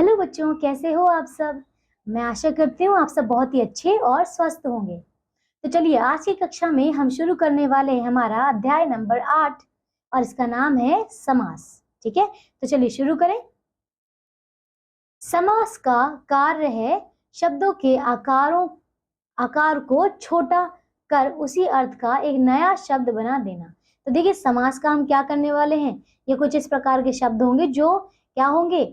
Hello बच्चों, कैसे हो आप सब। मैं आशा करती हूँ आप सब बहुत ही अच्छे और स्वस्थ होंगे। तो चलिए, आज की कक्षा में हम शुरू करने वाले हैं हमारा अध्याय नंबर 8 और इसका नाम है समास। ठीक है, तो चलिए शुरू करें। समास का कार्य है शब्दों के आकार को छोटा कर उसी अर्थ का एक नया शब्द बना देना। तो देखिए, समास का हम क्या करने वाले हैं। ये कुछ इस प्रकार के शब्द होंगे जो क्या होंगे,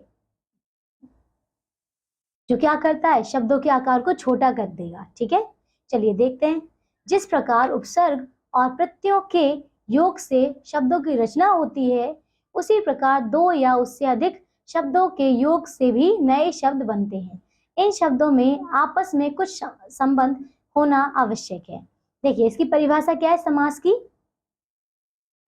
जो क्या करता है, शब्दों के आकार को छोटा कर देगा। ठीक है, चलिए देखते हैं। जिस प्रकार उपसर्ग और प्रत्ययों के योग से शब्दों की रचना होती है, उसी प्रकार दो या उससे अधिक शब्दों के योग से भी नए शब्द बनते हैं। इन शब्दों में आपस में कुछ संबंध होना आवश्यक है। देखिए, इसकी परिभाषा क्या है समास की।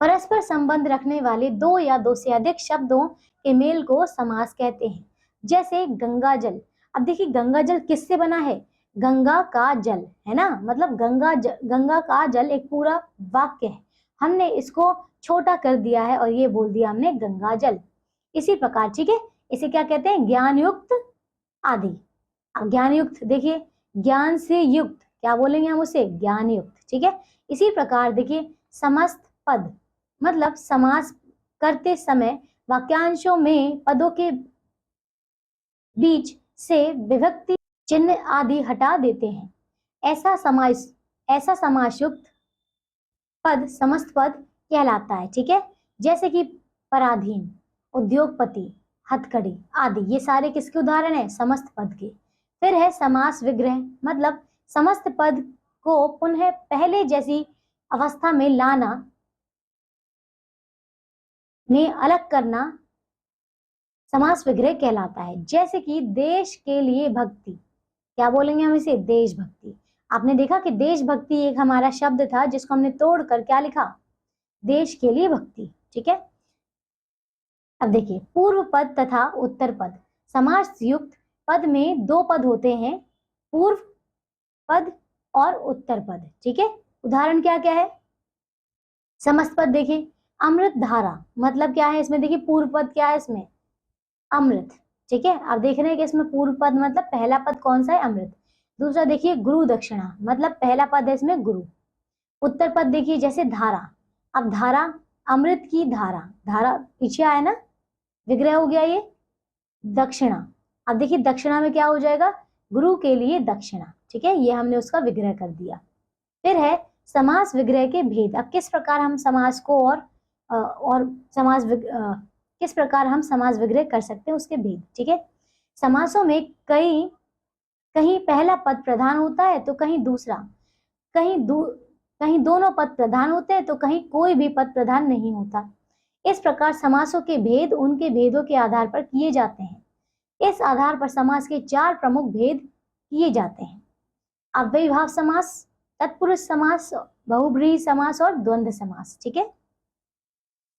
परस्पर संबंध रखने वाले दो या दो से अधिक शब्दों के मेल को समास कहते हैं। जैसे गंगा जल। अब देखिए, गंगा जल किससे बना है, गंगा का जल, है ना। मतलब गंगा का जल एक पूरा वाक्य है, हमने इसको छोटा कर दिया है और ये बोल दिया हमने गंगा जल। इसी प्रकार, ठीक है, इसे क्या कहते हैं, ज्ञान युक्त आदि। अब ज्ञान युक्त, देखिए ज्ञान से युक्त क्या बोलेंगे हम उसे, ज्ञान युक्त। ठीक है, इसी प्रकार देखिए समस्त पद, मतलब समास करते समय वाक्यांशों में पदों के बीच से विभक्ति चिन्ह आदि हटा देते हैं। ऐसा समास युक्त पद समस्त पद कहलाता है। ठीक है, जैसे कि पराधीन, उद्योगपति, हथकड़ी आदि, ये सारे किसके उदाहरण है, समस्त पद के। फिर है समास विग्रह, मतलब समस्त पद को पुनः पहले जैसी अवस्था में लाना, ने अलग करना समास विग्रह कहलाता है। जैसे कि देश के लिए भक्ति, क्या बोलेंगे हम इसे, देशभक्ति। आपने देखा कि देशभक्ति एक हमारा शब्द था जिसको हमने तोड़कर क्या लिखा, देश के लिए भक्ति। ठीक है, अब देखिए पूर्व पद तथा उत्तर पद। समास युक्त पद में दो पद होते हैं, पूर्व पद और उत्तर पद। ठीक है, उदाहरण क्या क्या है, समस्त पद देखिए अमृत धारा, मतलब क्या है इसमें, देखिए पूर्व पद क्या है इसमें, अमृत। ठीक है, अब देख रहे हैं कि इसमें पूर्व पद मतलब पहला पद कौन सा है, अमृत। दूसरा देखिए गुरु दक्षिणा, मतलब पहला पद है इसमें गुरु। उत्तर पद देखिए जैसे धारा, अब धारा, अमृत की धारा, धारा पीछे आया ना, विग्रह हो गया ये दक्षिणा। अब देखिए दक्षिणा में क्या हो जाएगा, गुरु के लिए दक्षिणा। ठीक है, ये हमने उसका विग्रह कर दिया। फिर है समास विग्रह के भेद। अब किस प्रकार हम समास को और किस प्रकार हम समास विग्रह कर सकते हैं, उसके भेद। ठीक है, समासों में कहीं पहला पद प्रधान होता है तो कहीं दूसरा, कहीं दोनों पद प्रधान होते हैं तो कहीं कोई भी पद प्रधान नहीं होता। इस प्रकार समासों के भेद उनके भेदों के आधार पर किए जाते हैं। इस आधार पर समास के चार प्रमुख भेद किए जाते हैं, अव्ययीभाव समास, तत्पुरुष समास, बहुब्रीहि समास और द्वंद्व समास। ठीक है,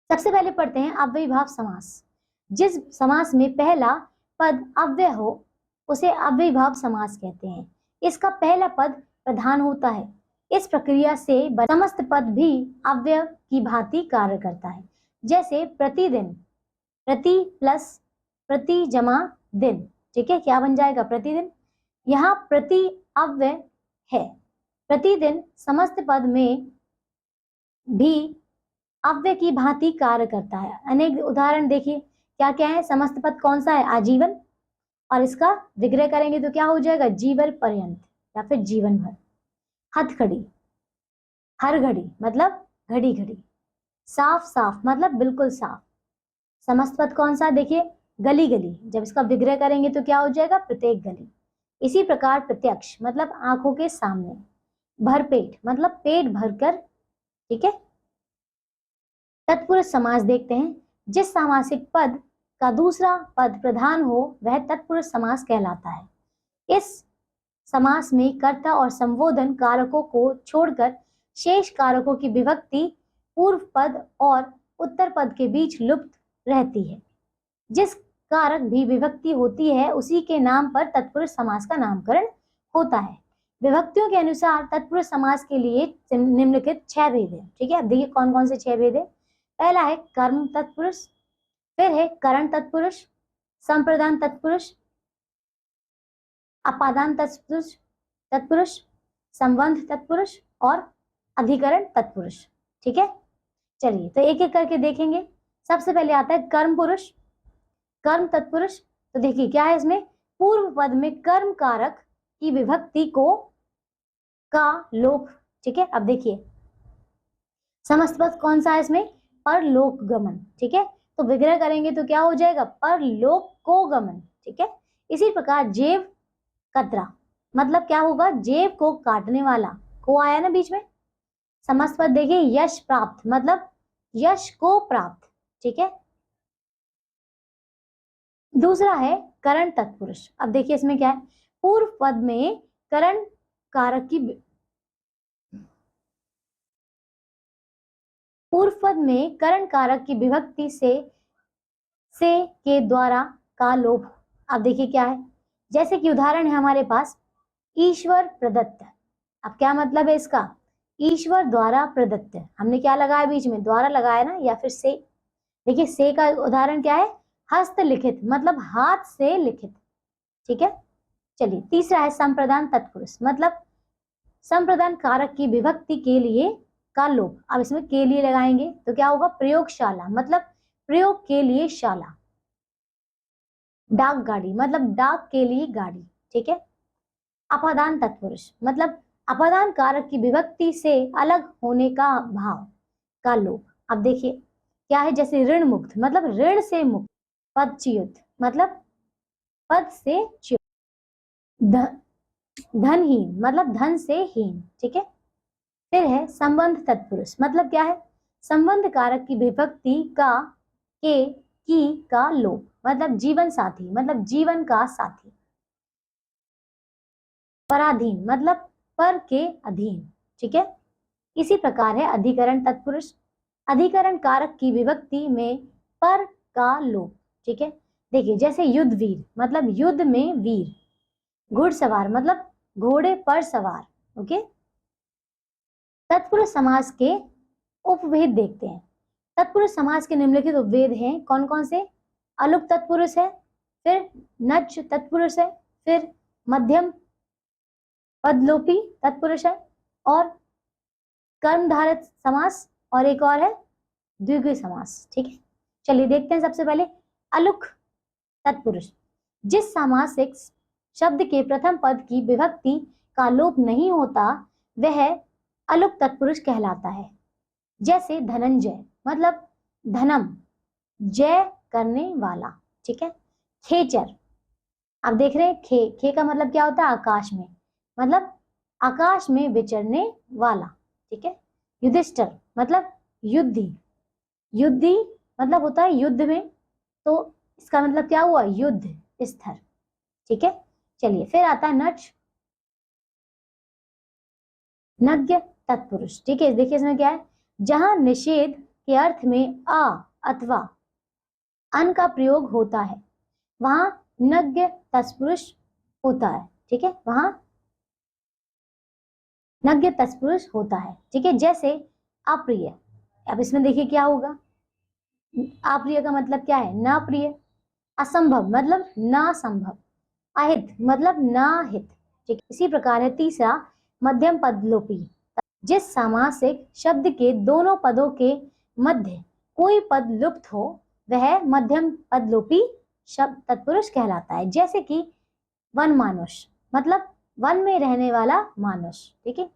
सबसे पहले पढ़ते हैं अव्ययीभाव समास। जिस समास में पहला पद अव्यय हो उसे अव्ययीभाव समास कहते हैं। इसका पहला पद प्रधान होता है। इस प्रक्रिया से समस्त पद भी अव्यय की भांति कार्य करता है। जैसे प्रतिदिन, प्रति प्लस प्रति जमा दिन। ठीक है, क्या बन जाएगा, प्रतिदिन। यहाँ प्रति अव्यय है, प्रतिदिन समस्त पद में भी अव्यय की भांति कार्य करता है। अनेक उदाहरण देखिए क्या क्या है, समस्त पद कौन सा है, आजीवन, और इसका विग्रह करेंगे तो क्या हो जाएगा, जीवन पर्यंत या फिर जीवन भर। हथकड़ी, हर घड़ी मतलब घड़ी घड़ी। साफ साफ मतलब बिल्कुल साफ। समस्त पद कौन सा, देखिए गली गली, जब इसका विग्रह करेंगे तो क्या हो जाएगा, प्रत्येक गली। इसी प्रकार प्रत्यक्ष मतलब आंखों के सामने। भरपेट मतलब पेट भरकर। ठीक है, तत्पुरुष समास देखते हैं। जिस सामासिक पद का दूसरा पद प्रधान हो वह तत्पुरुष समास कहलाता है। इस समास में कर्ता और संबोधन कारकों को छोड़कर शेष कारकों की विभक्ति पूर्व पद और उत्तर पद के बीच लुप्त रहती है। जिस कारक भी विभक्ति होती है उसी के नाम पर तत्पुरुष समास का नामकरण होता है। विभक्तियों के अनुसार तत्पुरुष समास के लिए निम्नलिखित 6 भेद है। ठीक है, अब देखिए कौन कौन से 6 भेद है। पहला है कर्म तत्पुरुष, फिर है करण तत्पुरुष, संप्रदान तत्पुरुष, अपादान तत्पुरुष तत्पुरुष, संबंध तत्पुरुष और अधिकरण तत्पुरुष। ठीक है, चलिए तो एक एक करके देखेंगे। सबसे पहले आता है कर्म पुरुष, कर्म तत्पुरुष। तो देखिए क्या है इसमें, पूर्व पद में कर्म कारक की विभक्ति को का लोप। ठीक है, अब देखिए समस्त पद कौन सा है इसमें, परलोक गमन। ठीक है, तो विग्रह करेंगे तो क्या हो जाएगा, परलोक को गमन। ठीक है, इसी प्रकार जेव कतरा, मतलब क्या होगा, जेव को काटने वाला, को आया ना बीच में। समस्त पद देखिए, यश प्राप्त, मतलब यश को प्राप्त। ठीक है, दूसरा है करण तत्पुरुष। अब देखिए इसमें क्या है, पूर्व पद में करण कारक की, पूर्व पद में करण कारक की विभक्ति से के द्वारा का लोप। अब देखिए क्या है, जैसे कि उदाहरण है हमारे पास ईश्वर प्रदत्त। अब क्या मतलब है इसका, ईश्वर द्वारा प्रदत्त, हमने क्या लगाया बीच में, द्वारा लगाया ना, या फिर से। देखिए से का उदाहरण क्या है, हस्तलिखित, मतलब हाथ से लिखित। ठीक है, चलिए तीसरा है संप्रदान तत्पुरुष, मतलब संप्रदान कारक की विभक्ति के लिए का लोप। अब इसमें के लिए लगाएंगे तो क्या होगा, प्रयोगशाला, मतलब प्रयोग के लिए शाला। डाक गाड़ी, मतलब डाक के लिए गाड़ी। ठीक है, अपादान तत्पुरुष, मतलब अपादान कारक की विभक्ति से अलग होने का भाव का लोप। अब देखिए क्या है, जैसे ऋण मुक्त, मतलब ऋण से मुक्त, पदच्युत, मतलब पद से च्युत, धनहीन, मतलब धन से हीन। ठीक है, फिर है संबंध तत्पुरुष, मतलब क्या है, संबंध कारक की विभक्ति का के की का लोप, मतलब जीवन साथी, मतलब जीवन का साथी। पराधीन, मतलब पर के अधीन। ठीक है, इसी प्रकार है अधिकरण तत्पुरुष, अधिकरण कारक की विभक्ति में पर का लोप। ठीक है, देखिए जैसे युद्ध वीर, मतलब युद्ध में वीर, घुड़सवार, मतलब घोड़े पर सवार। ओके, तत्पुरुष समास के उपभेद देखते हैं। तत्पुरुष समास के निम्नलिखित उपभेद हैं, कौन कौन से, अलुक तत्पुरुष है, फिर नच तत्पुरुष है, फिर मध्यम पदलोपी तत्पुरुष है, और कर्मधारय समास, और एक और है द्विगु समास। ठीक है, चलिए देखते हैं। सबसे पहले अलुक तत्पुरुष, जिस सामासिक शब्द के प्रथम पद की विभक्ति का लोप नहीं होता वह अलुक तत्पुरुष कहलाता है। जैसे धनंजय, मतलब धनम, जय करने वाला। ठीक है, खेचर, आप देख रहे हैं खे का मतलब क्या होता है, आकाश में, मतलब आकाश में विचरने वाला। ठीक है, युधिष्ठिर, मतलब युद्धि, युद्धि मतलब होता है युद्ध में, तो इसका मतलब क्या हुआ, युद्ध स्तर। ठीक है, चलिए फिर आता है नच, नज्ञ तत्पुरुष। ठीक है, देखिए इसमें क्या है, जहां निषेध के अर्थ में आ अथवा अन का प्रयोग होता है वहां नज्ञ तत्पुरुष होता है। ठीक है, वहां नज्ञ तत्पुरुष होता है। ठीक है, जैसे अप्रिय, अब इसमें देखिए क्या होगा, अप्रिय का मतलब क्या है, ना प्रिय, असंभव मतलब ना संभव, अहित मतलब ना हित। ठीक, इसी प्रकार है तीसरा मध्यम पदलोपी, जिस सामासिक शब्द के दोनों पदों के मध्य कोई पद लुप्त हो वह मध्यम पदलोपी शब्द तत्पुरुष कहलाता है। जैसे कि वन मानुष, मतलब वन में रहने वाला मानुष। ठीक है,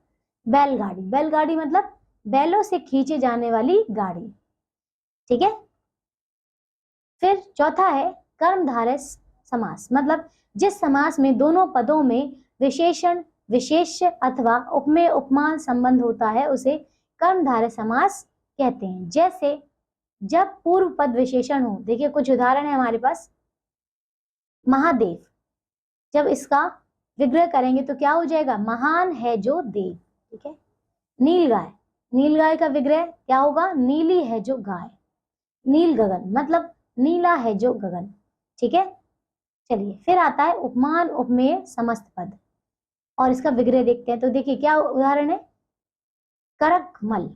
बैलगाड़ी, बैलगाड़ी मतलब बैलों से खींचे जाने वाली गाड़ी। ठीक है, फिर चौथा है कर्मधारय समास, मतलब जिस समास में दोनों पदों में विशेषण विशेष्य अथवा उपमेय उपमान संबंध होता है उसे कर्मधारय समास कहते हैं। जैसे जब पूर्व पद विशेषण हो, देखिए कुछ उदाहरण है हमारे पास, महादेव, जब इसका विग्रह करेंगे तो क्या हो जाएगा, महान है जो देव। ठीक है, नीलगाय, नीलगाय का विग्रह क्या होगा, नीली है जो गाय। नील गगन मतलब नीला है जो गगन। ठीक है, चलिए फिर आता है उपमान उपमेय समस्त पद, और इसका विग्रह देखते हैं। तो देखिए क्या उदाहरण है, करकमल,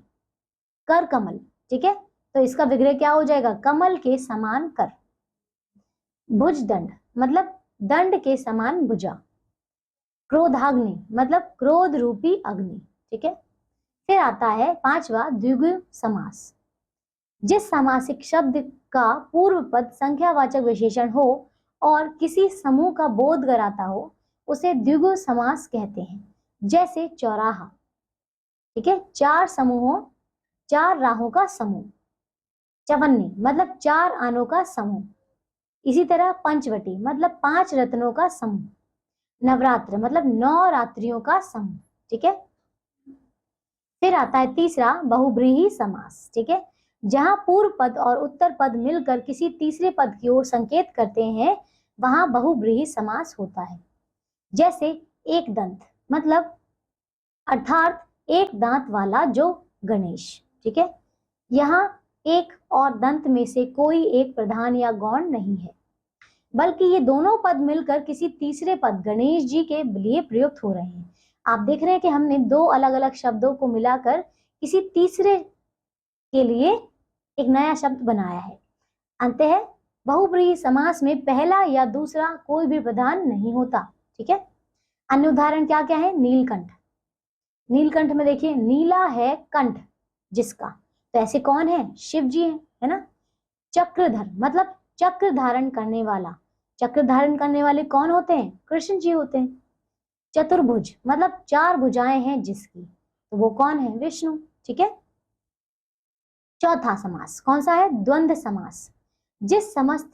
कर कमल। ठीक है, तो इसका विग्रह क्या हो जाएगा, कमल के समान कर। भुजदंड मतलब दंड के समान भुजा। क्रोधाग्नि मतलब क्रोध रूपी अग्नि। ठीक है। फिर आता है पांचवा द्विगु समास। जिस सामासिक शब्द का पूर्व पद संख्यावाचक विशेषण हो और किसी समूह का बोध कराता हो उसे द्विगु समास कहते हैं। जैसे चौराहा। ठीक है, चार समूहों, चार राहों का समूह। चवन्नी मतलब चार आनों का समूह। इसी तरह पंचवटी मतलब पांच रत्नों का समूह। नवरात्र मतलब 9 रात्रियों का समूह। ठीक है। फिर आता है तीसरा बहुब्रीहि समास। ठीक है, जहां पूर्व पद और उत्तर पद मिलकर किसी तीसरे पद की ओर संकेत करते हैं वहां बहुब्रीहि समास होता है। जैसे एक दंत मतलब अर्थात एक दांत वाला जो गणेश। ठीक है, यहाँ एक और दंत में से कोई एक प्रधान या गौण नहीं है, बल्कि ये दोनों पद मिलकर किसी तीसरे पद गणेश जी के लिए प्रयुक्त हो रहे हैं। आप देख रहे हैं कि हमने दो अलग अलग शब्दों को मिलाकर किसी तीसरे के लिए एक नया शब्द बनाया है। अंततः बहुब्रीहि समास में पहला या दूसरा कोई भी प्रधान नहीं होता। ठीक है। अन्य उदाहरण क्या क्या है? नीलकंठ। नीलकंठ में देखिए नीला है कंठ जिसका, तो ऐसे कौन है? शिव जी है ना। चक्रधर मतलब चक्र धारण करने वाला। चक्र धारण करने वाले कौन होते हैं? कृष्ण जी होते हैं। चतुर्भुज मतलब चार भुजाएं हैं जिसकी, तो वो कौन है? विष्णु। ठीक है। चौथा समास कौन सा है? द्वंद्व समास। जिस समस्त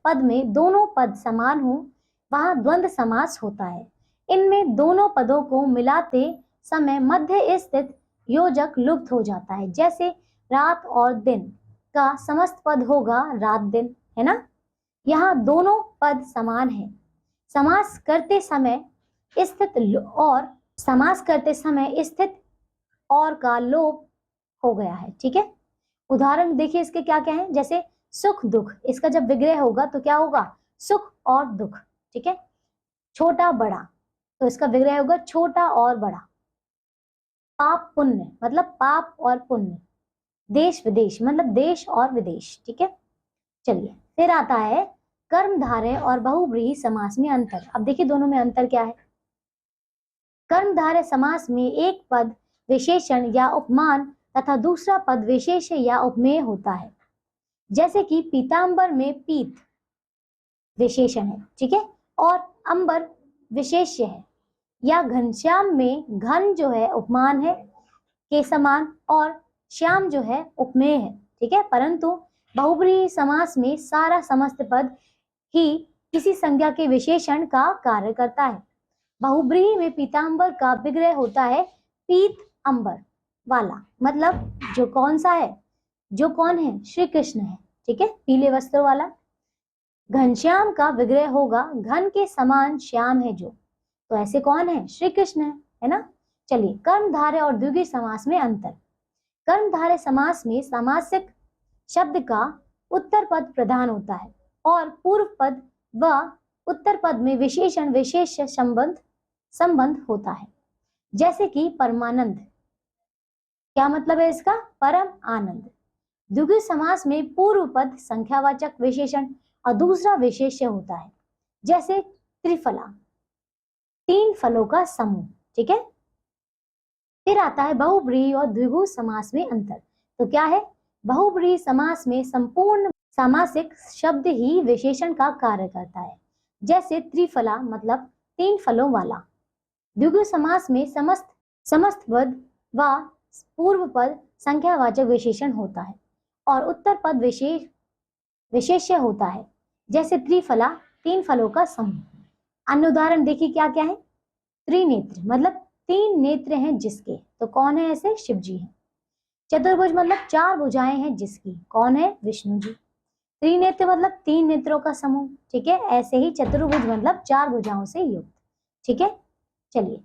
पद में दोनों पद समान हो वहां द्वंद्व समास होता है। इनमें दोनों पदों को मिलाते समय मध्य स्थित योजक लुप्त हो जाता है। जैसे रात और दिन का समस्त पद होगा रात दिन, है ना। यहाँ दोनों पद समान है। समास करते समय स्थित और का लोप हो गया है। ठीक है। उदाहरण देखिए इसके क्या क्या है। जैसे सुख दुख, इसका जब विग्रह होगा तो क्या होगा? सुख और दुख। ठीक है। छोटा बड़ा, तो इसका विग्रह होगा छोटा और बड़ा। पाप पुण्य मतलब पाप और पुण्य। देश विदेश मतलब देश और विदेश। ठीक है। चलिए फिर आता है कर्मधारय और बहुब्रीहि समास में अंतर। अब देखिए दोनों में अंतर क्या है। कर्मधारय समास में एक पद विशेषण या उपमान तथा दूसरा पद विशेष्य या उपमेय होता है। जैसे कि पीतांबर में पीत विशेषण है। ठीक है, और अंबर विशेष्य है। या घनश्याम में घन जो है उपमान है के समान और श्याम जो है उपमेय है। ठीक है। परंतु बहुब्रीहि समास में सारा समस्त पद ही किसी संज्ञा के विशेषण का कार्य करता है। बहुब्रीहि में पीतांबर का विग्रह होता है पीत अंबर वाला, मतलब जो कौन सा है? जो कौन है? श्री कृष्ण है। ठीक है, पीले वस्त्र वाला। घनश्याम का विग्रह होगा घन के समान श्याम है जो, तो ऐसे कौन है? श्री कृष्ण है ना। चलिए कर्मधारय और द्विगु समास में अंतर। कर्मधारय समास में सामासिक शब्द का उत्तर पद प्रधान होता है और पूर्व पद व उत्तर पद में विशेषण विशेष संबंध होता है। जैसे कि परमानंद, क्या मतलब है इसका? परम आनंद। द्विगु समास में पूर्व पद संख्यावाचक विशेषण और दूसरा विशेष्य होता है। जैसे त्रिफला, 3 फलों का समूह। ठीक है। फिर आता है बहुब्रीहि और द्विगु समास में अंतर। तो क्या है? बहुब्रीहि समास में संपूर्ण सामासिक शब्द ही विशेषण का कार्य करता है। जैसे त्रिफला मतलब 3 फलों वाला। द्विगु समास में समस्त पद व पूर्व पद संख्यावाचक विशेषण होता है और उत्तर पद विशेष्य होता है। जैसे त्रिफला 3 फलों का समूह। अन्य उदाहरण देखिए क्या क्या है। त्रिनेत्र मतलब 3 नेत्र हैं जिसके, तो कौन है ऐसे? शिव जी हैं। चतुर्भुज मतलब 4 भुजाएं हैं जिसकी, कौन है? विष्णु जी। त्रिनेत्र मतलब 3 नेत्रों का समूह। ठीक है, ऐसे ही चतुर्भुज मतलब 4 भुजाओं से युक्त। ठीक है। चलिए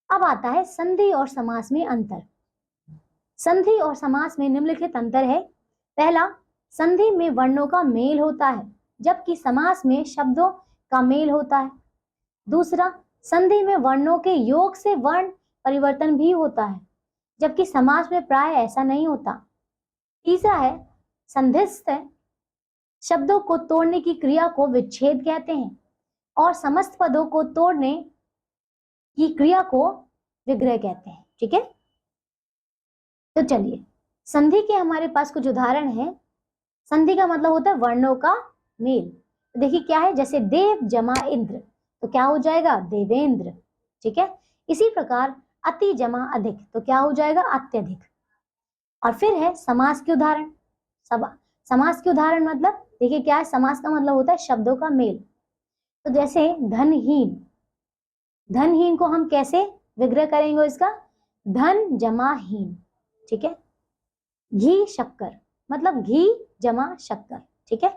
अब आता है संधि और समास में अंतर। संधि और समास में निम्नलिखित अंतर है। पहला, संधि में वर्णों का मेल होता है जबकि समास में शब्दों का मेल होता है। दूसरा, संधि में वर्णों के योग से वर्ण परिवर्तन भी होता है जबकि समास में प्राय ऐसा नहीं होता। तीसरा है संधिस्थ शब्दों को तोड़ने की क्रिया को विच्छेद कहते हैं और समस्त पदों को तोड़ने की क्रिया को विग्रह कहते हैं। ठीक है, तो चलिए संधि के हमारे पास कुछ उदाहरण हैं। संधि का मतलब होता है वर्णों का मेल। तो देखिए क्या है, जैसे देव जमा इंद्र, तो क्या हो जाएगा देवेंद्र। ठीक है, इसी प्रकार अति जमा अधिक, तो क्या हो जाएगा अत्यधिक। और फिर है समास के उदाहरण। समास के उदाहरण मतलब देखिए क्या है, समास का मतलब होता है शब्दों का मेल। तो जैसे धनहीन, धनहीन को हम कैसे विग्रह करेंगे इसका, धन जमा हीन। ठीक है, घी शक्कर मतलब घी जमा शक्कर। ठीक है,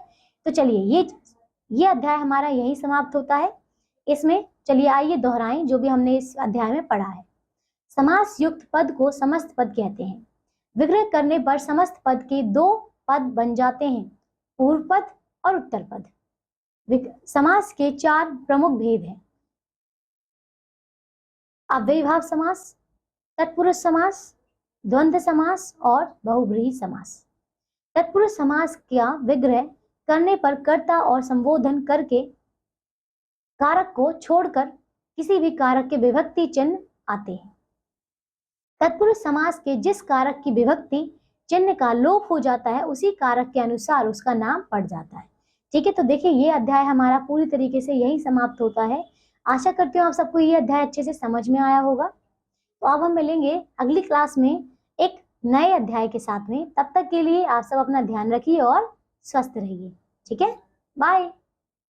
तो चलिए ये अध्याय हमारा यही समाप्त होता है। इसमें चलिए आइए दोहराएं जो भी हमने इस अध्याय में पढ़ा है। समास युक्त पद को समस्त पद कहते हैं। विग्रह करने पर समस्त पद के दो पद बन जाते हैं, पूर्व पद और उत्तर पद। समास के चार प्रमुख भेद हैं, अव्ययीभाव समास, तत्पुरुष समास, द्वंद्व समास और बहुब्रीहि समास। तत्पुरुष समास का विग्रह करने पर कर्ता और संबोधन करके कारक को छोड़कर किसी भी कारक के विभक्ति चिन्ह आते हैं। तत्पुरुष समास के जिस कारक की विभक्ति चिन्ह का लोप हो जाता है उसी कारक के अनुसार उसका नाम पड़ जाता है। ठीक है, तो देखिए ये अध्याय हमारा पूरी तरीके से यही समाप्त होता है। आशा करती हूँ आप सबको ये अध्याय अच्छे से समझ में आया होगा। तो अब हम मिलेंगे अगली क्लास में एक नए अध्याय के साथ में। तब तक के लिए आप सब अपना ध्यान रखिए और स्वस्थ रहिए। ठीक है, बाय।